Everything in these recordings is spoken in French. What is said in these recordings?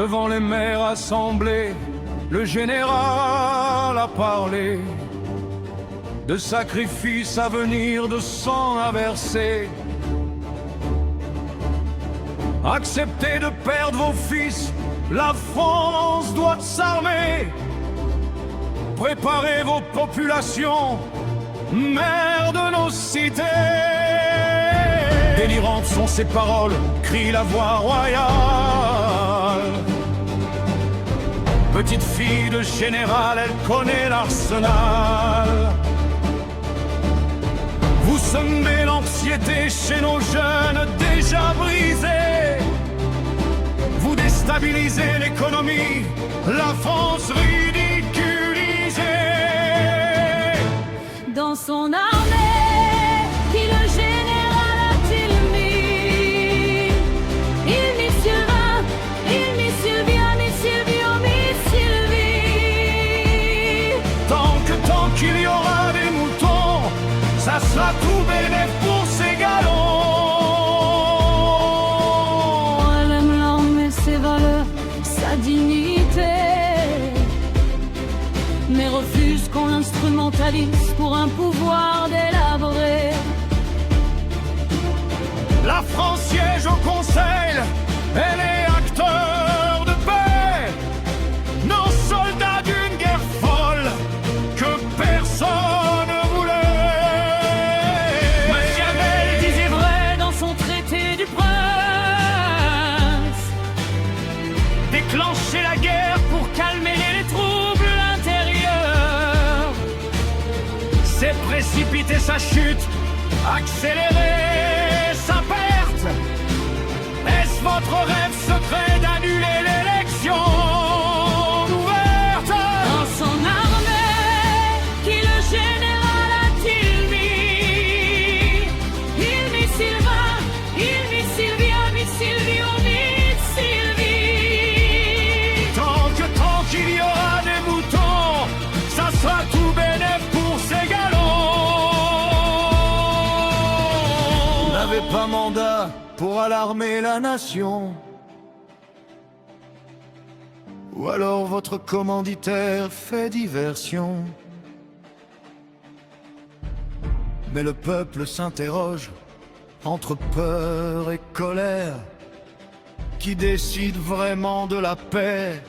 Devant les mères assemblées, le général a parlé de sacrifices à venir, de sang à verser. Acceptez de perdre vos fils, la France doit s'armer. Préparez vos populations, mères de nos cités. Délirantes sont ces paroles, crie la voix royale. Petite fille de général, elle connaît l'arsenal. Vous semez l'anxiété chez nos jeunes déjà brisés. Vous déstabilisez l'économie, la France ridiculisée. Dans son armée, qui le général a-t-il mis? Il mit Sylvain, il mit Sylvia, mit Silvio, mit Sylvie. Tant qu'il y aura des moutons, ça sera tout bénéf pour ces galons. Elle aime l'armée, ses valeurs, sa dignité, mais refuse qu'on l'instrumentalise pour un pouvoir délabré. La France siège au Conseil, elle est acteur de paix. Nos soldats d'une guerre folle que personne ne voulait. Machiavel disait vrai dans son traité du prince. Déclencher la guerre pour calmer les troubles intérieurs. C'est précipiter sa chute, accélérer sa perte. Est-ce votre rêve secret d'annuler l'élection ouverte? Dans son armée, qui le général a-t-il mis? Il mit Sylvain, il mit Sylvia, mit Silvio, mit Sylvie. Tant qu'il y aura des moutons, ça sera tout bénéf pour ces galons. Vous n'avez pas mandat pour alarmer la nation, ou alors votre commanditaire fait diversion. Mais le peuple s'interroge entre peur et colère. Qui décide vraiment de la paix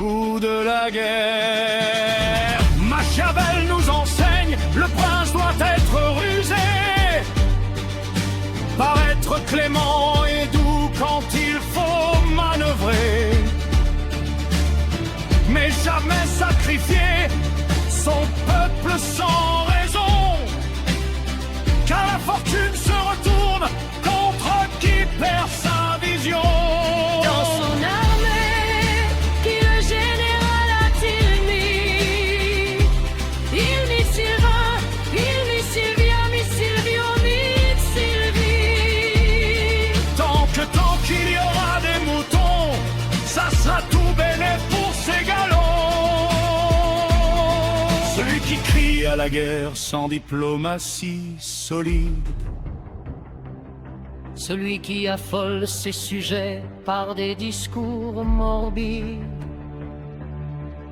ou de la guerre? Machiavel nous enseigne, le prince doit être rusé, paraître clément et doux quand il faut manœuvrer, mais jamais sacrifier son peuple sans raison, car la fortune se retourne contre qui perd sa vision. Dans son armée, qui le général a-t-il mis? Il mit Sylvain, il mit Sylvia, mit Silvio, mit Sylvie. Tant qu'il y aura des moutons, ça sera tout bénéf pour ces galons. Celui qui crie à la guerre sans diplomatie solide, Celui qui affole ses sujets par des discours morbides.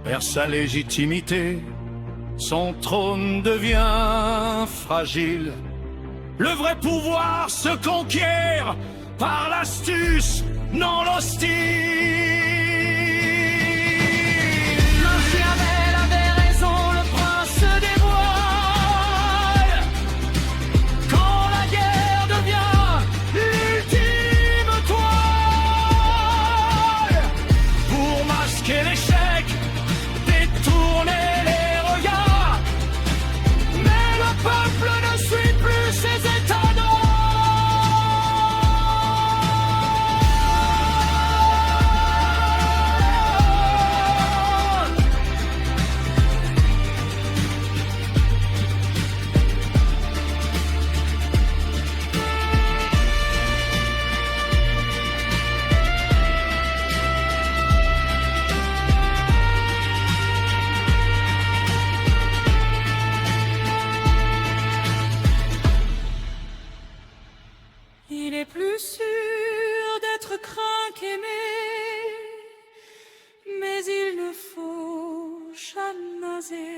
perd sa légitimité, son trône devient fragile. Le vrai pouvoir se conquiert par l'astuce, non l'hostile. Machiavel avait raison, le prince se dévoile quand la guerre devient l'ultime toile. Pour masquer l'échec, détourner les regards, mais le peuple ne suit plus ses états d'âme. croisés.